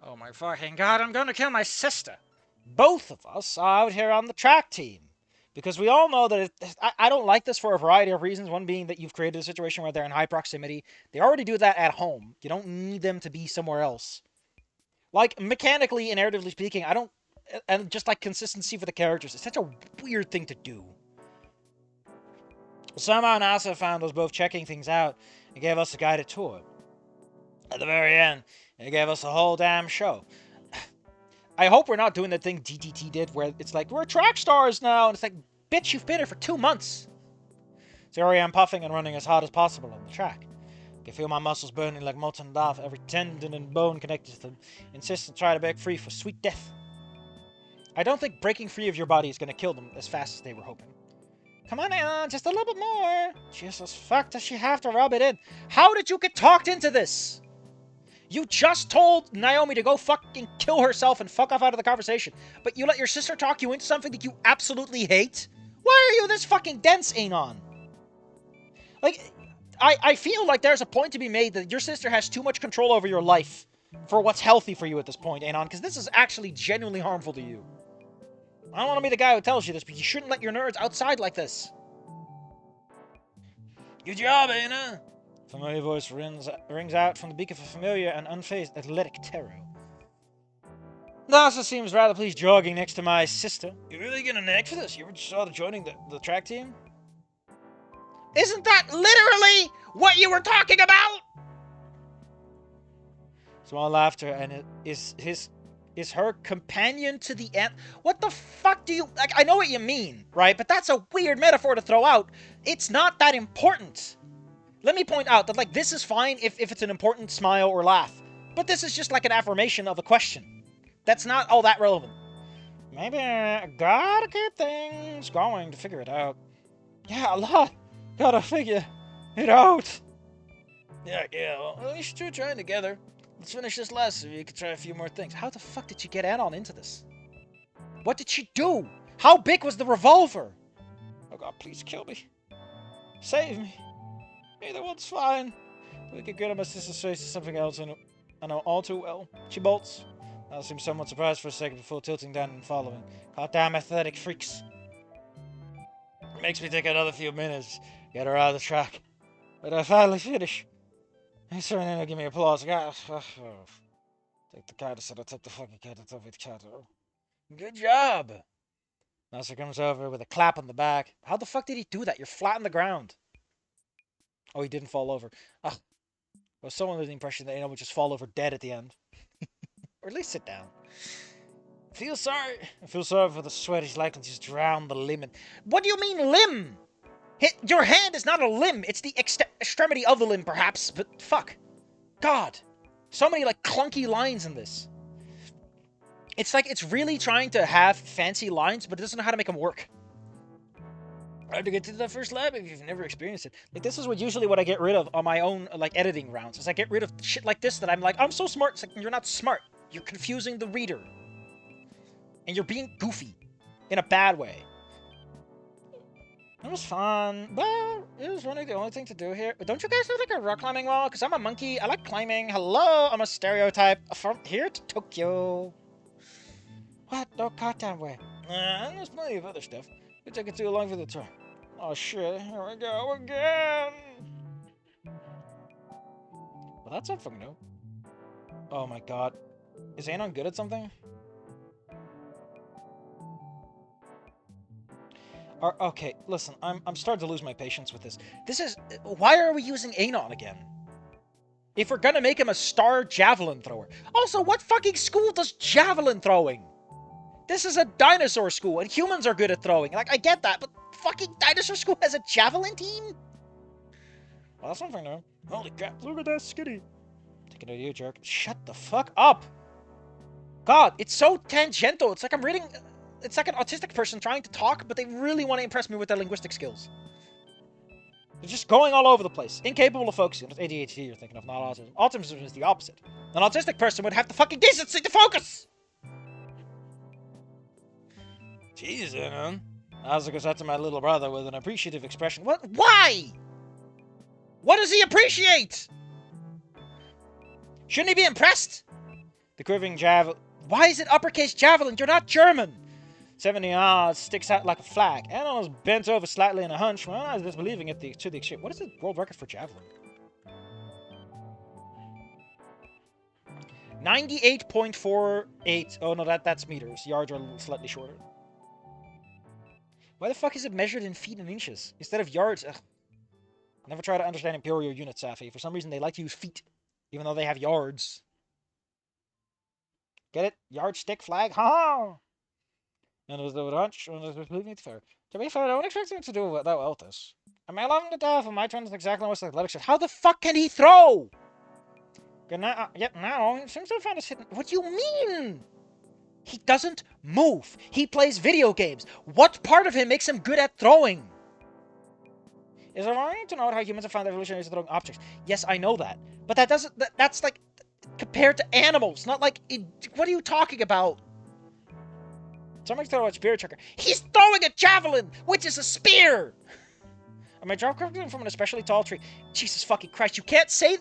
Oh my fucking god, I'm gonna kill my sister. Both of us are out here on the track team. Because we all know that I don't like this for a variety of reasons. One being that you've created a situation where they're in high proximity. They already do that at home. You don't need them to be somewhere else. Like, mechanically and narratively speaking, I don't... And just, like, consistency for the characters. It's such a weird thing to do. Somehow NASA found us both checking things out and gave us a guided tour. At the very end, it gave us a whole damn show. I hope we're not doing the thing DDT did where it's like, we're track stars now, and it's like, bitch, you've been here for 2 months. So here I am puffing and running as hard as possible on the track. I can feel my muscles burning like molten lava, every tendon and bone connected to them, insist to try to break free for sweet death. I don't think breaking free of your body is going to kill them as fast as they were hoping. Come on, Anon, just a little bit more. Jesus, fuck, does she have to rub it in? How did you get talked into this? You just told Naomi to go fucking kill herself and fuck off out of the conversation, but you let your sister talk you into something that you absolutely hate? Why are you this fucking dense, Anon? Like, I feel like there's a point to be made that your sister has too much control over your life for what's healthy for you at this point, Anon, because this is actually genuinely harmful to you. I don't want to be the guy who tells you this, but you shouldn't let your nerds outside like this. Good job, Anon. A familiar voice rings out from the beak of a familiar and unfazed athletic terror. NASA seems rather pleased jogging next to my sister. You really get a knack for this? You ever just started joining the track team? Isn't that literally what you were talking about? Small laughter, and it is her companion to the end. What the fuck do you... Like, I know what you mean, right? But that's a weird metaphor to throw out. It's not that important. Let me point out that, like, this is fine if it's an important smile or laugh. But this is just like an affirmation of a question. That's not all that relevant. Maybe I gotta keep things going to figure it out. Yeah, a lot. Gotta figure it out. Yeah, well, at least you're trying together. Let's finish this last so you can try a few more things. How the fuck did you get Anon into this? What did she do? How big was the revolver? Oh god, please kill me. Save me. Either one's fine. We could get on my sister's face to something else I know all too well. She bolts. I seem somewhat surprised for a second before tilting down and following. Goddamn athletic freaks. It makes me take another few minutes. Get her out of the track. But I finally finish. He certainly didn't give me applause. Take the card, so I'll take the fucking card. Good job. NASA comes over with a clap on the back. How the fuck did he do that? You're flat on the ground. Oh, he didn't fall over. I was so under the impression that Anon would just fall over dead at the end. Or at least sit down. I feel sorry for the sweat. He's likely to just drown the limb. What do you mean, limb? Your hand is not a limb. It's the extremity of the limb, perhaps. But fuck. God. So many, like, clunky lines in this. It's like it's really trying to have fancy lines, but it doesn't know how to make them work. Hard to get to the first lab if you've never experienced it. Like, this is usually what I get rid of on my own, like, editing rounds. Is I get rid of shit like this that I'm like, I'm so smart. It's like, you're not smart. You're confusing the reader. And you're being goofy. In a bad way. It was fun, but it was really the only thing to do here. Don't you guys have, like, a rock climbing wall? Because I'm a monkey. I like climbing. Hello, I'm a stereotype. From here to Tokyo. What? No goddamn way. And there's plenty of other stuff. It took it too long for the tour. Oh shit, here we go again. Well, that's something new. Oh my god. Is Anon good at something? Okay, listen, I'm starting to lose my patience with this. Why are we using Anon again? If we're gonna make him a star javelin thrower. Also, what fucking school does javelin throwing? This is a dinosaur school, and humans are good at throwing. Like, I get that, but fucking dinosaur school has a javelin team? Well, that's something new. Holy crap, look at that skinny. Take it to you, jerk. Shut the fuck up! God, it's so tangential. It's like I'm reading... It's like an autistic person trying to talk, but they really want to impress me with their linguistic skills. They're just going all over the place. Incapable of focusing. It's ADHD you're thinking of, not autism. Autism is the opposite. An autistic person would have the fucking decency to focus! Jeez, Anon. Asuka said to my little brother with an appreciative expression. What? Why? What does he appreciate? Shouldn't he be impressed? The quivering javelin. Why is it uppercase javelin? You're not German. 70 yards sticks out like a flag. Anon was bent over slightly in a hunch. Well, I was disbelieving it to the extreme. What is the world record for javelin? 98.48. Oh no, that's meters. Yards are slightly shorter. Why the fuck is it measured in feet and inches instead of yards? Ugh. Never try to understand imperial units, Safi. For some reason, they like to use feet, even though they have yards. Get it? Yardstick flag? Ha! And it was the hunch, and it was believing it fair. To be fair, I don't expect him to do that well with this. I mean, I love him to death, and my turn is exactly what's athletic shit. How the fuck can he throw? Yet now, it seems to have found us hidden. What do you mean? He doesn't move. He plays video games. What part of him makes him good at throwing? Is it wrong to note how humans have found evolutionary throwing objects? Yes, I know that. But that doesn't... That's like... Compared to animals, not like... What are you talking about? Somebody's throwing a spear checker. He's throwing a javelin, which is a spear! I mean, drop from an especially tall tree. Jesus fucking Christ, you can't say...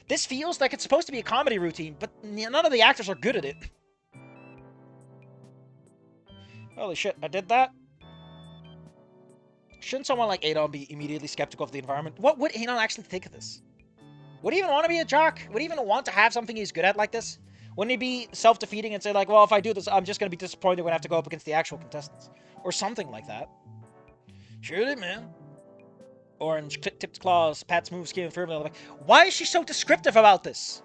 This feels like it's supposed to be a comedy routine, but none of the actors are good at it. Holy shit, I did that? Shouldn't someone like Anon be immediately skeptical of the environment? What would Anon actually think of this? Would he even want to be a jock? Would he even want to have something he's good at like this? Wouldn't he be self-defeating and say like, well, if I do this, I'm just going to be disappointed when I have to go up against the actual contestants? Or something like that. Surely, man. Orange, tipped claws, pat smooth skin, firmly. Why is she so descriptive about this?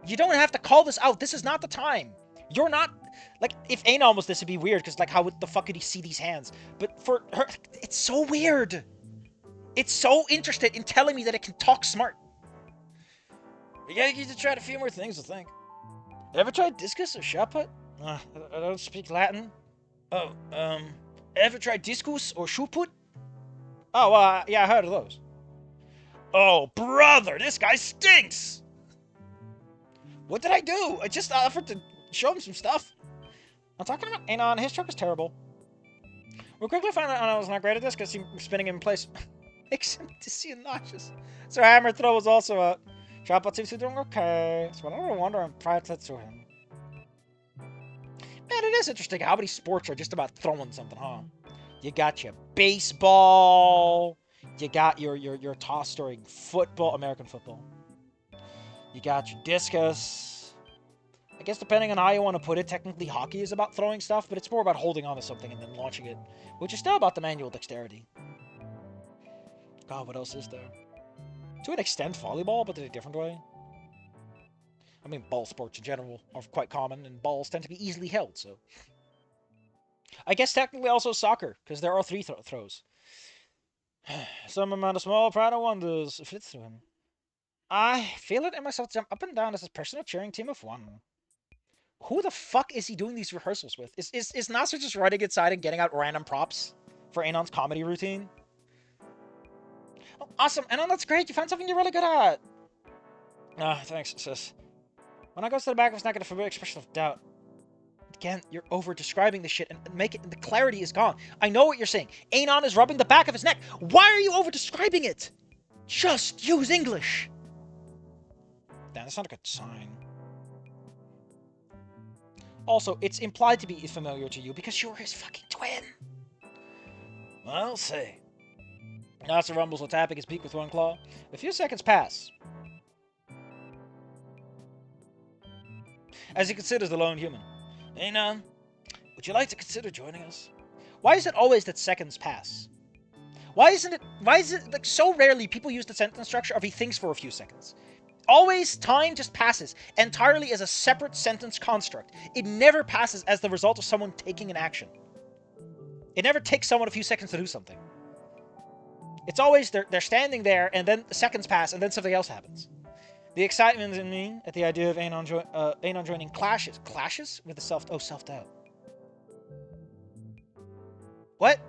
You don't have to call this out. This is not the time. You're not... Like, if Anon was this, it'd be weird, because, like, how the fuck could he see these hands? But for her, it's so weird. It's so interested in telling me that it can talk smart. We gotta get to try a few more things, I think. Ever tried discus or shot put? I don't speak Latin. Oh, ever tried discus or shoot put? Oh, yeah, I heard of those. Oh, brother, this guy stinks! What did I do? I just offered to show him some stuff. I'm talking about Anon. His truck is terrible. We'll quickly find out Anon was not great at this because spinning him in place makes him dizzy and nauseous. So hammer throw was also out. Shot seems to be doing okay. So I don't wonder I'm private to him. Man, it is interesting how many sports are just about throwing something, huh? You got your baseball. You got your toss during football, American football. You got your discus. I guess depending on how you want to put it, technically hockey is about throwing stuff, but it's more about holding on to something and then launching it, which is still about the manual dexterity. God, what else is there? To an extent, volleyball, but in a different way. I mean, ball sports in general are quite common, and balls tend to be easily held, so... I guess technically also soccer, because there are 3 throws. Some amount of small pride of wonders fits through him. I feel it in myself jump up and down as a personal cheering team of one. Who the fuck is he doing these rehearsals with? Is Nasser just running inside and getting out random props for Anon's comedy routine? Oh, awesome, Anon, that's great. You found something you're really good at. Ah, thanks, sis. When I go to the back, it's not going to forbid expression of doubt. Again, you're over-describing the shit and make it. The clarity is gone. I know what you're saying. Anon is rubbing the back of his neck. Why are you over-describing it? Just use English. Damn, that's not a good sign. Also, it's implied to be familiar to you because you're his fucking twin. I'll say. Nasser rumbles while tapping his beak with one claw. A few seconds pass. As he considers the lone human. Anon, would you like to consider joining us? Why is it always that seconds pass? Why is it like so rarely people use the sentence structure of he thinks for a few seconds? Always time just passes entirely as a separate sentence construct. It never passes as the result of someone taking an action. It never takes someone a few seconds to do something. It's always they're standing there and then seconds pass and then something else happens. The excitement in me at the idea of Anon joining clashes with the self-doubt. What?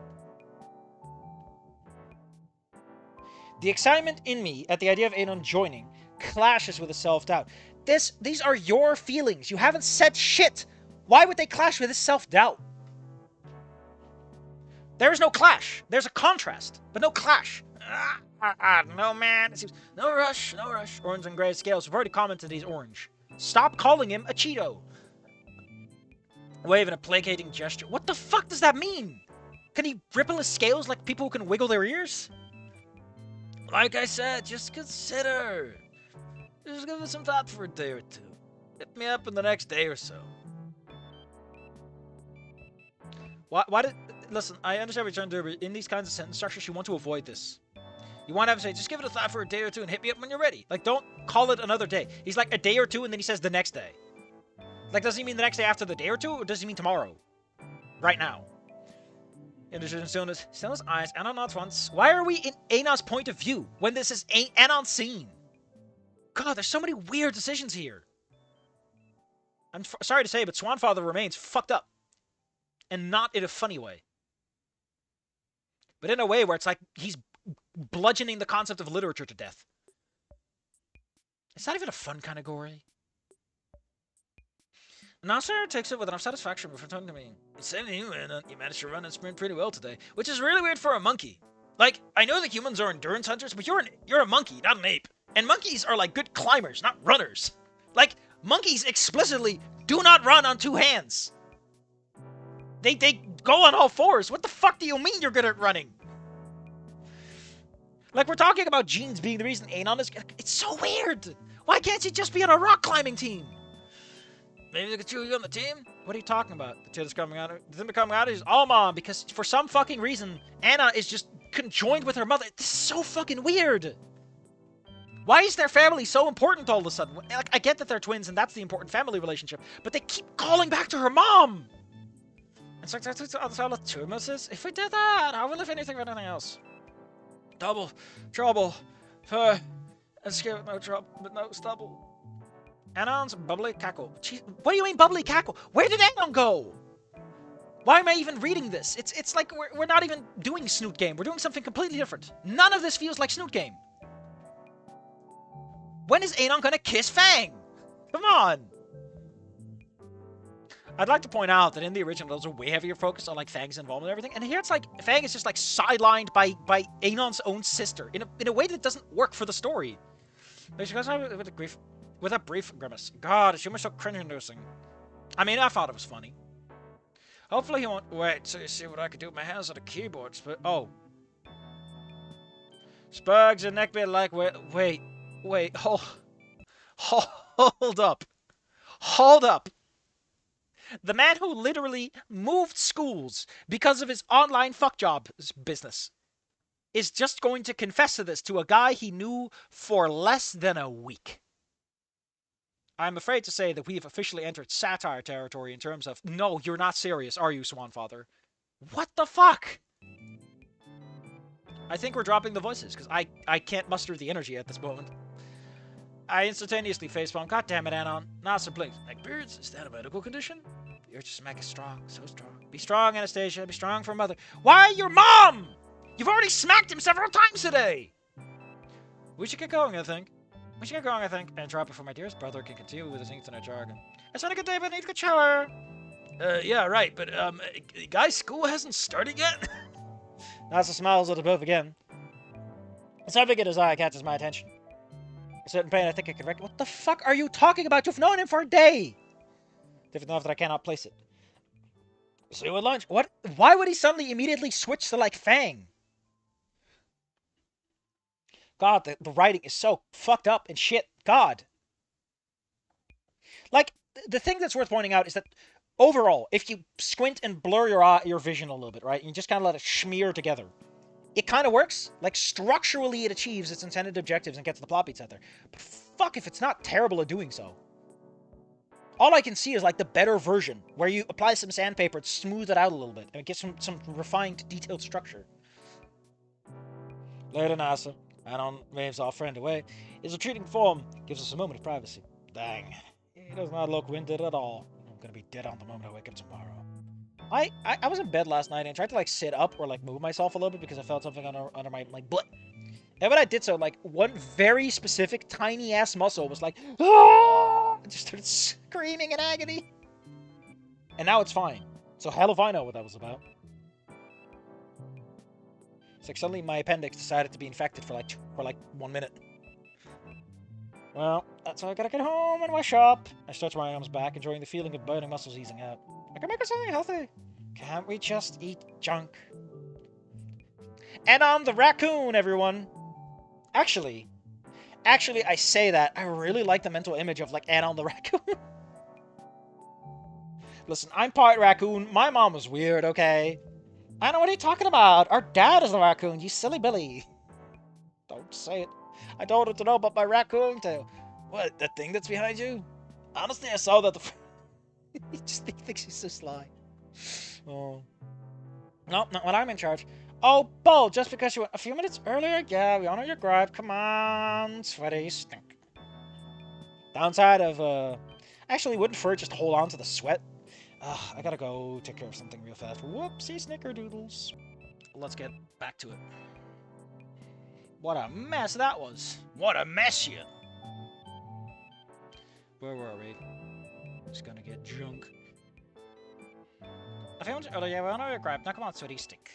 The excitement in me at the idea of Anon joining clashes with the self-doubt. These are your feelings. You haven't said shit. Why would they clash with this self-doubt? There is no clash. There's a contrast, but no clash. No, man. It seems, no rush, no rush. Orange and gray scales. We've already commented he's orange. Stop calling him a Cheeto. Wave in a placating gesture. What the fuck does that mean? Can he ripple his scales like people who can wiggle their ears? Like I said, just consider. Just give it some thought for a day or two. Hit me up in the next day or so. Why did... Listen, I understand what you're trying to do, but in these kinds of sentence structures, you want to avoid this. You want to have him say, just give it a thought for a day or two and hit me up when you're ready. Like, don't call it another day. He's like, a day or two, and then he says the next day. Like, does he mean the next day after the day or two, or does he mean tomorrow? Right now. Interested in Stone's eyes, Anon nods once. Why are we in Anon's point of view when this is Anon's scene? God, there's so many weird decisions here. I'm sorry to say, but Swanfather remains fucked up. And not in a funny way. But in a way where it's like he's bludgeoning the concept of literature to death. It's not even a fun kind of gory. Nasser takes it with enough satisfaction before talking to me. It's saying to you, and you managed to run and sprint pretty well today, which is really weird for a monkey. Like, I know that humans are endurance hunters, but you're a monkey, not an ape. And monkeys are like good climbers, not runners. Like, monkeys explicitly do not run on two hands. They go on all fours. What the fuck do you mean you're good at running? Like, we're talking about genes being the reason Anon is... It's so weird. Why can't you just be on a rock climbing team? Maybe they could chew you on the team? What are you talking about? The kid is coming out. The thing coming out is Alma, because for some fucking reason, Anna is just conjoined with her mother. This is so fucking weird. Why is their family so important all of a sudden? Like, I get that they're twins and that's the important family relationship, but they keep calling back to her mom. It's like, that's all the two misses. If we did that, I will if anything but anything else. Double trouble. Escape with no trouble, but no stubble. Anon's bubbly cackle. Jeez, what do you mean bubbly cackle? Where did Anon go? Why am I even reading this? It's like we're not even doing Snoot Game. We're doing something completely different. None of this feels like Snoot Game. When is Anon gonna kiss Fang? Come on. I'd like to point out that in the original, those are way heavier focus on like Fang's involvement and everything. And here it's like Fang is just like sidelined by Anon's own sister in a way that doesn't work for the story. Like, she goes with a brief grimace. God, it's humor so cringe-inducing. I mean, I thought it was funny. Hopefully he won't wait till you see what I could do with my hands on the keyboards. But Spugs and neckbeard like wait, hold up. The man who literally moved schools because of his online fuckjob business is just going to confess to this to a guy he knew for less than a week. I'm afraid to say that we have officially entered satire territory in terms of, no, you're not serious, are you, Swanfather? What the fuck? I think we're dropping the voices, because I can't muster the energy at this moment. I instantaneously facepalm. God damn it, Anon. Nasser blinks. Neckbeards, is that a medical condition? The urge to smack is strong, so strong. Be strong, Anastasia. Be strong for mother. Why, your mom? You've already smacked him several times today. We should get going, I think. And drop it for my dearest brother can continue with his internet jargon. It's been a good day, but I need to go shower. Yeah, right, but, guys, school hasn't started yet? Nasser smiles at us both again. Something in his eye catches my attention. A certain pain I think I can recognize. What the fuck are you talking about? You've known him for a day! Different enough that I cannot place it. See you at lunch. What? Why would he suddenly immediately switch to, like, Fang? God, the writing is so fucked up and shit. God. Like, the thing that's worth pointing out is that, overall, if you squint and blur your vision a little bit, right, and you just kind of let it smear together, it kind of works. Like, structurally, it achieves its intended objectives and gets the plot beats out there. But fuck if it's not terrible at doing so. All I can see is, like, the better version, where you apply some sandpaper to smooth it out a little bit, and get some refined, detailed structure. Later, Nasser. Anon waves our friend away. His retreating form gives us a moment of privacy. Dang. He does not look winded at all. I'm gonna be dead on the moment I wake up tomorrow. I was in bed last night and tried to, like, sit up or, like, move myself a little bit because I felt something under my, like, butt. And when I did so, like, one very specific tiny-ass muscle was like, ah! I just started screaming in agony. And now it's fine. So hell if I know what that was about. It's like suddenly my appendix decided to be infected for like 1 minute. Well, that's why I gotta get home and wash up. I stretch my arms back, enjoying the feeling of burning muscles easing out. I can make us something healthy. Can't we just eat junk? And I'm the raccoon, everyone. Actually, I say that. I really like the mental image of, like, Anon the raccoon. Listen, I'm part raccoon. My mom was weird, okay? I know what are you talking about. Our dad is the raccoon, you silly Billy. Don't say it. I told her to know about my raccoon tail. What, that thing that's behind you? Honestly, I saw that he thinks he's so sly. Oh. No, not when I'm in charge. Oh, Bull, just because you went a few minutes earlier? Yeah, we honor your gripe. Come on, sweaty stink. Downside of, actually, wouldn't fur just hold on to the sweat? I gotta go take care of something real fast. Whoopsie snickerdoodles. Let's get back to it. What a mess that was. What a mess, you. Where were we? Just gonna get drunk. I found you. Oh, yeah, well, I know your gripe. Now come on, sweaty stick.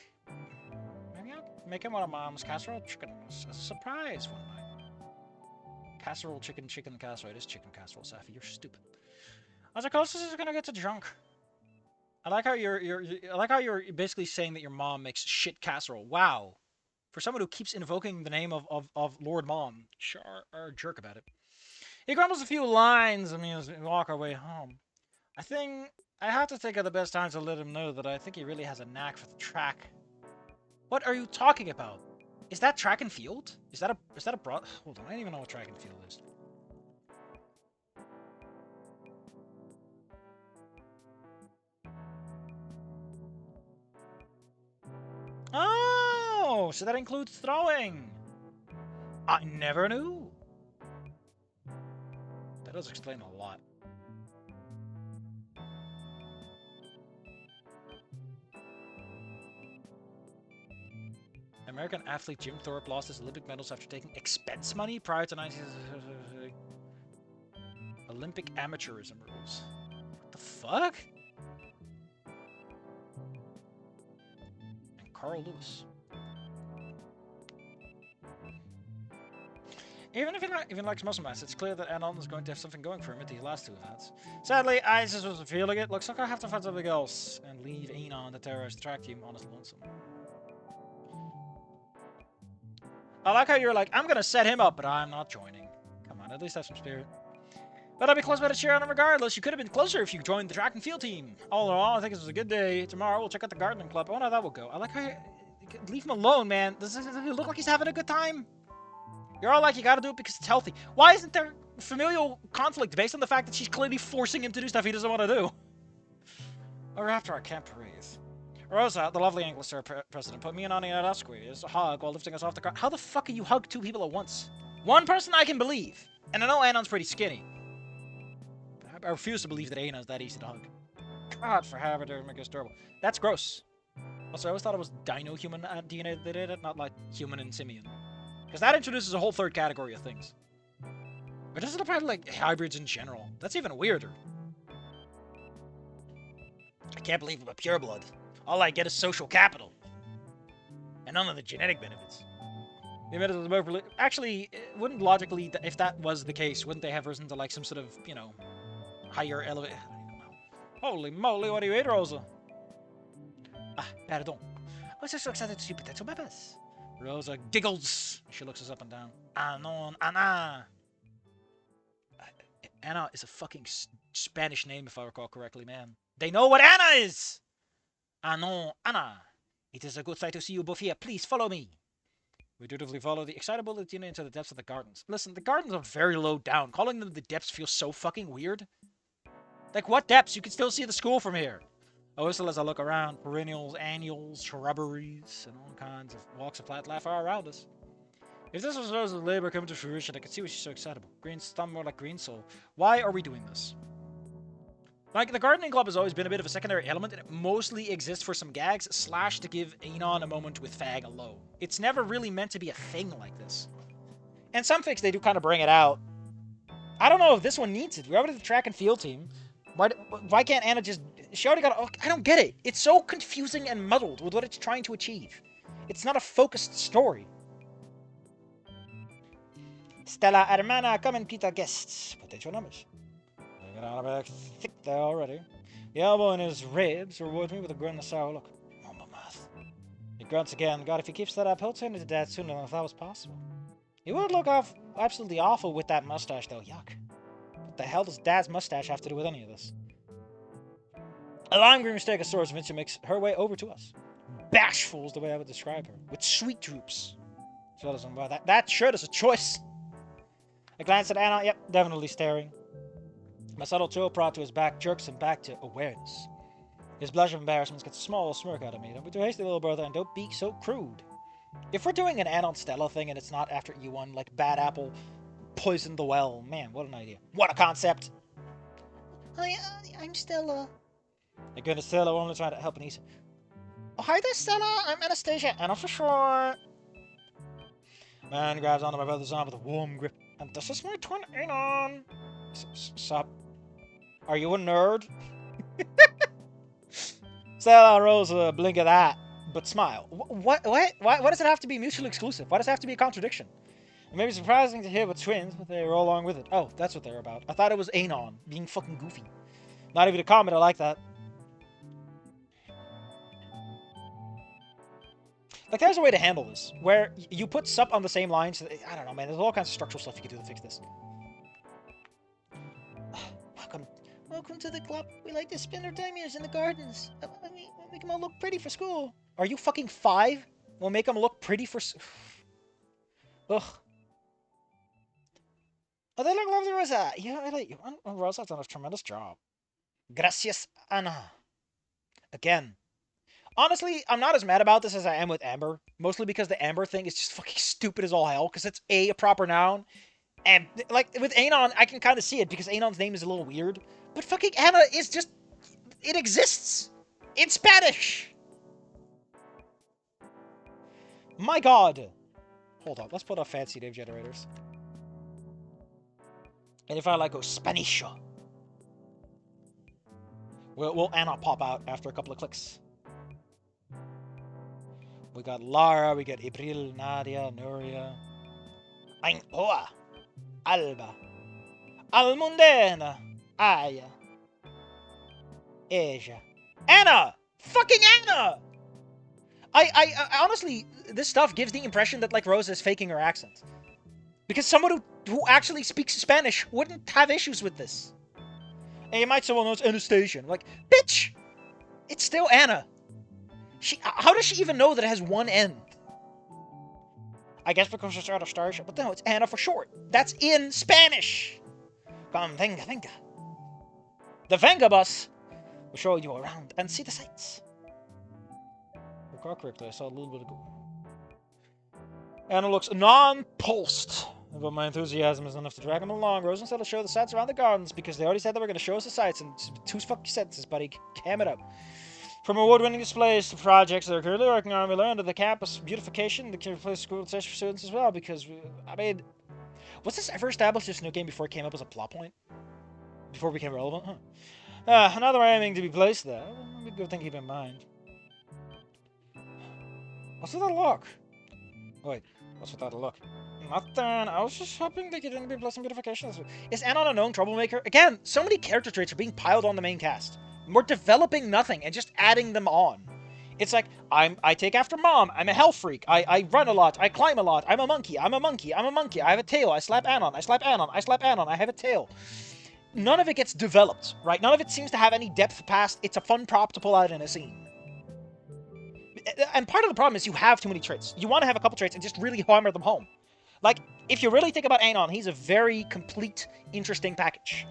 Maybe I'll make him one of Mom's casserole chicken. A surprise one night. Casserole chicken casserole. It is chicken casserole, Safi. You're stupid. I was close as gonna get to drunk. I like how you're basically saying that your mom makes shit casserole. Wow. For someone who keeps invoking the name of Lord Mom, sure are a jerk about it. He grumbles a few lines and we walk our way home. I think I have to think of the best time to let him know that I think he really has a knack for the track. What are you talking about? Is that track and field? Is that a broad? Hold on, I don't even know what track and field is. Oh, so that includes throwing. I never knew. That does explain a lot. American athlete Jim Thorpe lost his Olympic medals after taking expense money prior to 19... Olympic amateurism rules. What the fuck? And Carl Lewis. Even if he likes muscle mass, it's clear that Anon is going to have something going for him at these last two events. Sadly, I just wasn't feeling it. Looks like I have to find something else and leave Anon to terrorize the track team on his lonesome. I like how you're like, I'm gonna set him up, but I'm not joining. Come on, at least have some spirit. But I'll be close by to cheer on him regardless. You could have been closer if you joined the track and field team. All in all, I think this was a good day. Tomorrow we'll check out the gardening club. I wonder how that will go. I like how you leave him alone, man. Does he look like he's having a good time? You're all like, you gotta do it because it's healthy. Why isn't there familial conflict based on the fact that she's clearly forcing him to do stuff he doesn't want to do? Or after our camp parade. Rosa, the lovely English president, put me and Ani at a squeeze, a hug while lifting us off the ground. How the fuck can you hug two people at once? One person I can believe. And I know Anon's pretty skinny. But I refuse to believe that Anon's that easy to hug. God, for Harvard, they're making us adorable. That's gross. Also, I always thought it was dino-human DNA that did it, not like human and simian. Because that introduces a whole third category of things. But does it apply to, like, hybrids in general? That's even weirder. I can't believe I'm a pureblood. All I get is social capital. And none of the genetic benefits. Actually, wouldn't logically, if that was the case, wouldn't they have risen to, like, some sort of, you know, higher elevate? I don't even know. Holy moly, what do you eat, Rosa? Ah, pardon. I was just so excited to see potato peppers. Rosa giggles. She looks us up and down. Anon, Ana. Ana is a fucking Spanish name, if I recall correctly, man. They know what Ana is! Anon, Ana. It is a good sight to see you both here. Please follow me. We dutifully follow the excitable Latina into the depths of the gardens. Listen, the gardens are very low down. Calling them the depths feels so fucking weird. Like, what depths? You can still see the school from here. I whistle as I look around. Perennials, annuals, shrubberies, and all kinds of walks of flat life are around us. If this was Rosa's labor coming to fruition, I could see why she's so excitable. Green thumb more like green soul. Why are we doing this? Like, the gardening club has always been a bit of a secondary element, and it mostly exists for some gags, / to give Anon a moment with Fag alone. It's never really meant to be a thing like this. And some fics, they do kind of bring it out. I don't know if this one needs it. We're over to the track and field team. Why can't Anna just... She already got... I don't get it. It's so confusing and muddled with what it's trying to achieve. It's not a focused story. Stella Hermana, come and Peter guests. Potential numbers. I got out of back thick there already. The elbow in his ribs rewards me with a grin and a sour look. Mumble mouth. He grunts again. God, if he keeps that up, he'll turn into dad sooner than if that was possible. He would look absolutely awful with that mustache, though. Yuck. What the hell does Dad's mustache have to do with any of this? A lime green stegosaurus eventually makes her way over to us. Bashful is the way I would describe her, with sweet droops. So doesn't buy that shirt is a choice. I glance at Anna. Yep, definitely staring. My subtle chill prod to his back jerks him back to awareness. His blush of embarrassment gets a small smirk out of me. Don't be too hasty, little brother, and don't be so crude. If we're doing an Anon Stella thing and it's not after E1, like Bad Apple poisoned the well, man, what an idea. What a concept! I'm Stella. My goodness, Stella, we're only trying to help Anissa. Oh, hi there, Stella. I'm Anastasia. Anna for short. Man grabs onto my brother's arm with a warm grip. And this is my twin Anon. Sup? Are you a nerd? Stella rolls a blink at that, but smile. What does it have to be mutually exclusive? Why does it have to be a contradiction? It may be surprising to hear with twins, but they roll along with it. Oh, that's what they're about. I thought it was Anon, being fucking goofy. Not even a comment, I like that. Like, there's a way to handle this, where you put sup on the same line, so that, I don't know, man, there's all kinds of structural stuff you can do to fix this. Welcome to the club. We like to spend our time here in the gardens. We'll make them all look pretty for school. Are you fucking 5? We'll make them look pretty for... Ugh. Oh, they look lovely, Rosa. Yeah, I like you. Rosa's done a tremendous job. Gracias, Ana. Again. Honestly, I'm not as mad about this as I am with Amber. Mostly because the Amber thing is just fucking stupid as all hell. Because it's a proper noun. And, like, with Anon, I can kind of see it. Because Anon's name is a little weird. But fucking Anna is just... It exists. In Spanish. My god. Hold on. Let's put up fancy name generators. And if I, like, go Spanish... Will Anna pop out after a couple of clicks. We got Lara, we got April, Nadia, Nuria. Ainhoa, Alba, Almundena, Aya, Asia. Anna! Fucking Anna! I honestly, this stuff gives the impression that, like, Rosa is faking her accent. Because someone who actually speaks Spanish wouldn't have issues with this. And you might say, well, no, it's Anastasia. I'm like, bitch! It's still Anna. How does she even know that it has one N? I guess because it's out of Starship. But no, it's Anna for short. That's in Spanish. Come, venga, venga. The Venga bus will show you around and see the sights. Recall correctly, I saw a little bit ago. Anna looks non-pulsed. But my enthusiasm is enough to drag him along. Rosen said to show the sights around the gardens because they already said they were going to show us the sights in 2 fucking sentences, buddy. Cam it up. From award-winning displays to projects they're currently working on, we learned that the campus beautification, the place school session for students as well, because, I mean, was this ever established this new game before it came up as a plot point? Before it became relevant? Huh. Another aiming to be placed there. A good thing to keep in mind. What's with that look? Wait, what's with that look? Nothing. I was just hoping they could be placed in beautification. Is Anon a known troublemaker? Again, so many character traits are being piled on the main cast. We're developing nothing and just adding them on. It's like, I take after mom, I'm a health freak, I run a lot, I climb a lot, I'm a monkey, I'm a monkey, I'm a monkey, I have a tail, I slap Anon, I slap Anon, I slap Anon, I have a tail. None of it gets developed, right? None of it seems to have any depth past, it's a fun prop to pull out in a scene. And part of the problem is you have too many traits. You want to have a couple traits and just really hammer them home. Like, if you really think about Anon, he's a very complete, interesting package.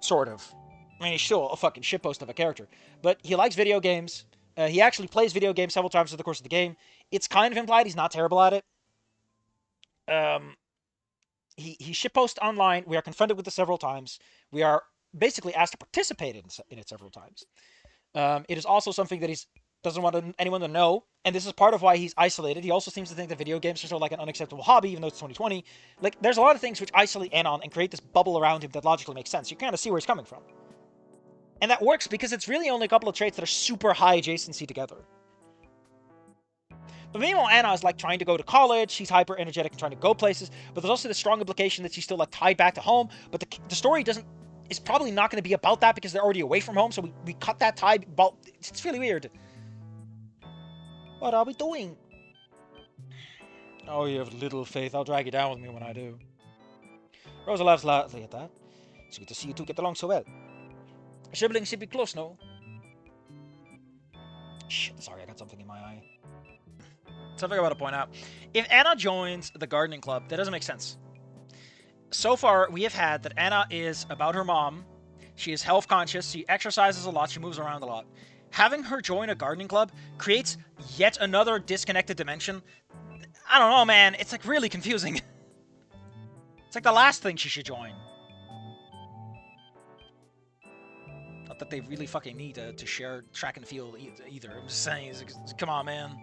Sort of. I mean, he's still a fucking shitpost of a character. But he likes video games. He actually plays video games several times over the course of the game. It's kind of implied he's not terrible at it. He shitposts online. We are confronted with it several times. We are basically asked to participate in it several times. It is also something that he doesn't want anyone to know. And this is part of why he's isolated. He also seems to think that video games are sort of like an unacceptable hobby, even though it's 2020. Like, there's a lot of things which isolate Anon and create this bubble around him that logically makes sense. You kind of see where he's coming from. And that works because it's really only a couple of traits that are super high adjacency together. But meanwhile, Anna is like trying to go to college. She's hyper energetic and trying to go places. But there's also the strong implication that she's still like tied back to home. But the story is probably not going to be about that because they're already away from home. So we cut that tie. But it's really weird. What are we doing? Oh, you have little faith. I'll drag you down with me when I do. Rosa laughs loudly at that. It's good to see you two get along so well. Siblings should be close, no? Shit, sorry, I got something in my eye. Something I want to point out. If Anna joins the gardening club, that doesn't make sense. So far, we have had that Anna is about her mom. She is health conscious. She exercises a lot. She moves around a lot. Having her join a gardening club creates yet another disconnected dimension. I don't know, man. It's like really confusing. It's like the last thing she should join. Not that they really fucking need to share track and field either. I'm just saying, come on, man.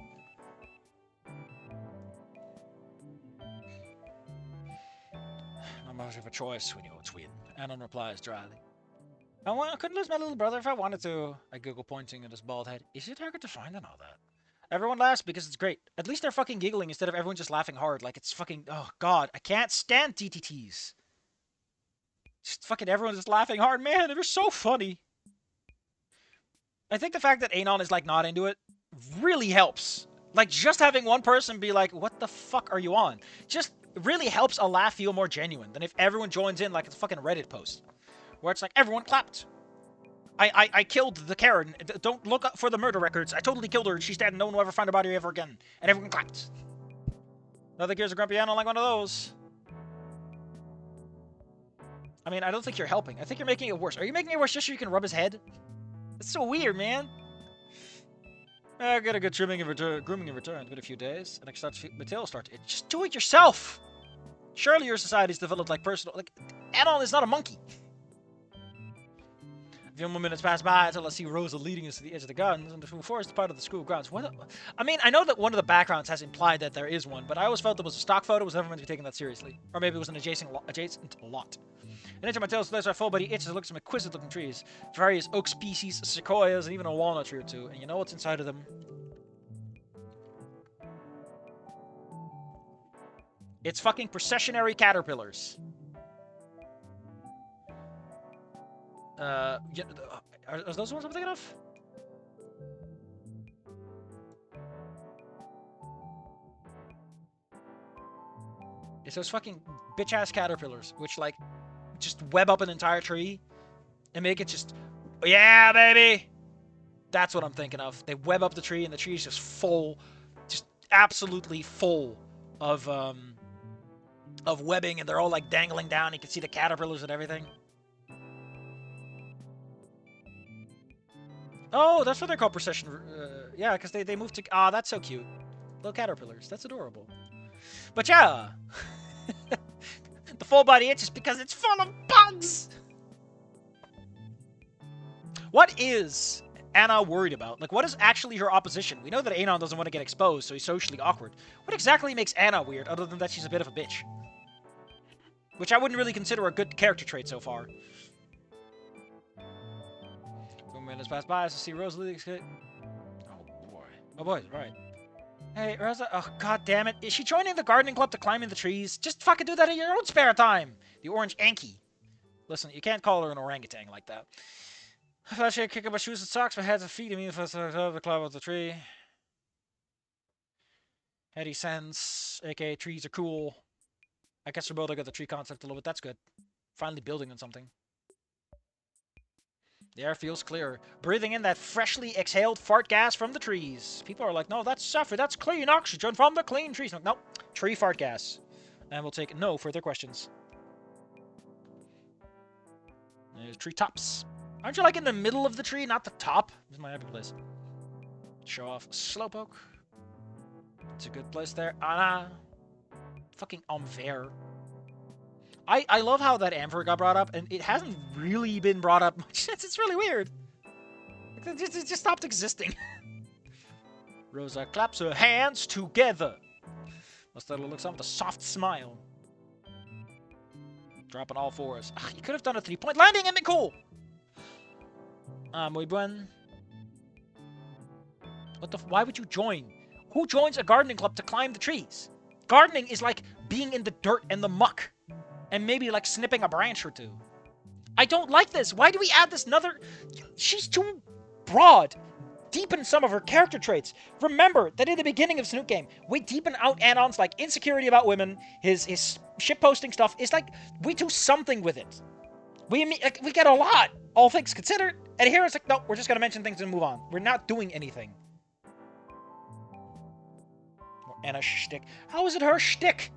Not much of a choice when you're a twin. Anon replies dryly. I couldn't lose my little brother if I wanted to. I giggle, pointing at his bald head. Is it hard to find and all that? Everyone laughs because it's great. At least they're fucking giggling instead of everyone just laughing hard. Like it's fucking... Oh, God. I can't stand DTTs. Just fucking everyone's just laughing hard. Man, they're so funny. I think the fact that Anon is, like, not into it really helps. Like, just having one person be like, what the fuck are you on? Just really helps a laugh feel more genuine than if everyone joins in like it's a fucking Reddit post. Where it's like, everyone clapped. I killed the Karen. Don't look up for the murder records. I totally killed her. She's dead and no one will ever find her body ever again. And everyone clapped. Another Gears of Grumpy Anon like one of those. I mean, I don't think you're helping. I think you're making it worse. Are you making it worse just so you can rub his head? That's so weird, man. I get a good grooming in return. Been a few days. And I start to my tail start. Just do it yourself. Surely your society's developed like personal... Like, Anon is not a monkey. A few more minutes pass by until I see Rosa leading us to the edge of the gardens, and the forest part of the school grounds. I mean, I know that one of the backgrounds has implied that there is one, but I always felt it was a stock photo. Was never meant to be taken that seriously. Or maybe it was an adjacent lot. And into my tail slides our full body itches and looks at some exquisite looking trees. Various oak species, sequoias, and even a walnut tree or two. And you know what's inside of them? It's fucking processionary caterpillars. Are those the ones I'm thinking of? It's those fucking bitch-ass caterpillars, which, like, just web up an entire tree and make it just... Yeah, baby! That's what I'm thinking of. They web up the tree, and the tree is just full, just absolutely full of webbing, and they're all, like, dangling down. You can see the caterpillars and everything. Oh, that's what they're called, procession. Yeah, because they move to... Ah, that's so cute. Little caterpillars. That's adorable. But yeah. The full body itches because it's full of bugs. What is Anna worried about? Like, what is actually her opposition? We know that Anon doesn't want to get exposed, so he's socially awkward. What exactly makes Anna weird, other than that she's a bit of a bitch? Which I wouldn't really consider a good character trait so far. Minutes pass by as I see Rosa leading. Oh boy, right. Hey, Rosa. Oh, god damn it. Is she joining the gardening club to climb in the trees? Just fucking do that in your own spare time. The orange Anki. Listen, you can't call her an orangutan like that. I thought she'd kick up my shoes and socks, my heads and feet. I mean, if I was to climb up the tree. Heady sense, aka trees are cool. I guess we're building at the tree concept a little bit. That's good. Finally building on something. The air feels clearer. Breathing in that freshly exhaled fart gas from the trees. People are like, no, that's safer. That's clean oxygen from the clean trees. No, tree fart gas. And we'll take no further questions. There's tree tops. Aren't you like in the middle of the tree, not the top? This is my happy place. Show off slowpoke. It's a good place there. Anna. Fucking Envers. I love how that Amber got brought up, and it hasn't really been brought up much since. It's really weird. It just stopped existing. Rosa claps her hands together. Mustard looks on with a soft smile. Dropping all fours. Ugh, you could have done a 3-point landing and been cool. Muy buen. What the? Why would you join? Who joins a gardening club to climb the trees? Gardening is like being in the dirt and the muck, and maybe like snipping a branch or two. I don't like this. Why do we add this another? She's too broad. Deepen some of her character traits. Remember that in the beginning of Snoot Game, we deepen out Anon's like insecurity about women, his shitposting stuff. It's like we do something with it. We get a lot, all things considered. And here it's like, no, we're just gonna mention things and move on. We're not doing anything. Anna's shtick. How is it her shtick?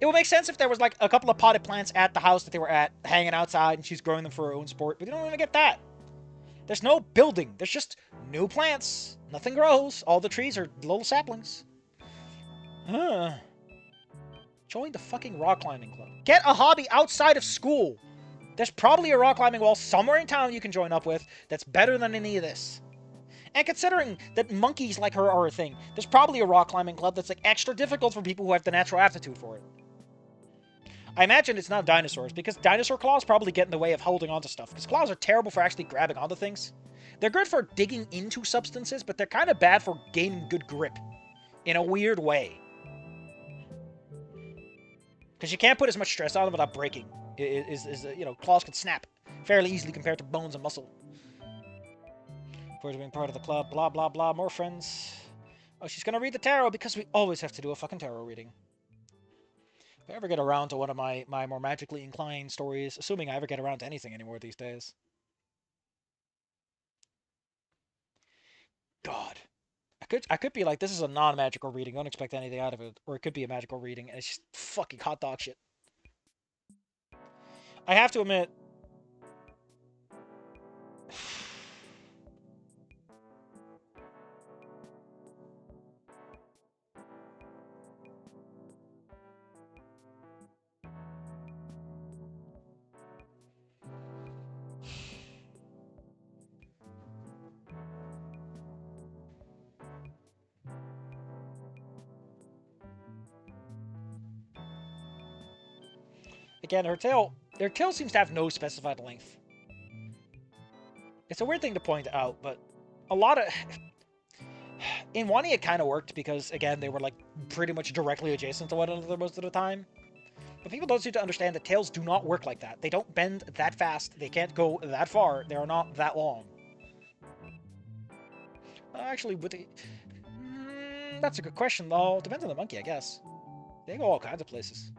It would make sense if there was like a couple of potted plants at the house that they were at, hanging outside, and she's growing them for her own sport. But you don't even get that. There's no building. There's just new plants. Nothing grows. All the trees are little saplings. Join the fucking rock climbing club. Get a hobby outside of school. There's probably a rock climbing wall somewhere in town you can join up with that's better than any of this. And considering that monkeys like her are a thing, there's probably a rock climbing club that's like extra difficult for people who have the natural aptitude for it. I imagine it's not dinosaurs, because dinosaur claws probably get in the way of holding onto stuff, because claws are terrible for actually grabbing onto things. They're good for digging into substances, but they're kind of bad for gaining good grip. In a weird way. Because you can't put as much stress on them without breaking. Claws can snap fairly easily compared to bones and muscle. For being part of the club, blah, blah, blah, more friends. Oh, she's gonna read the tarot, because we always have to do a fucking tarot reading. If I ever get around to one of my more magically inclined stories, assuming I ever get around to anything anymore these days. God. I could be like, this is a non-magical reading, don't expect anything out of it. Or it could be a magical reading, and it's just fucking hot dog shit. I have to admit... Again, her tail seems to have no specified length. It's a weird thing to point out, but a lot of... In Wani, it kind of worked because, again, they were like pretty much directly adjacent to one another most of the time. But people don't seem to understand that tails do not work like that. They don't bend that fast. They can't go that far. They are not that long. Actually, with the... that's a good question, though. Depends on the monkey, I guess. They go all kinds of places.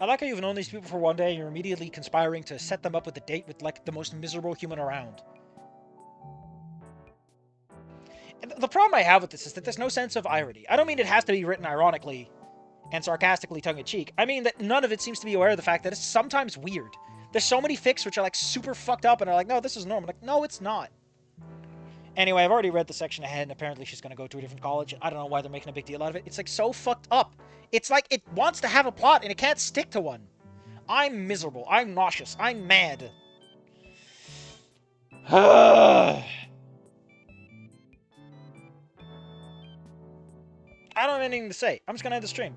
I like how you've known these people for one day and you're immediately conspiring to set them up with a date with, like, the most miserable human around. And the problem I have with this is that there's no sense of irony. I don't mean it has to be written ironically and sarcastically tongue-in-cheek. I mean that none of it seems to be aware of the fact that it's sometimes weird. There's so many fics which are, like, super fucked up and are like, no, this is normal. Like, no, it's not. Anyway, I've already read the section ahead, and apparently she's going to go to a different college. I don't know why they're making a big deal out of it. It's, like, so fucked up. It's like it wants to have a plot, and it can't stick to one. I'm miserable. I'm nauseous. I'm mad. I don't have anything to say. I'm just going to end the stream.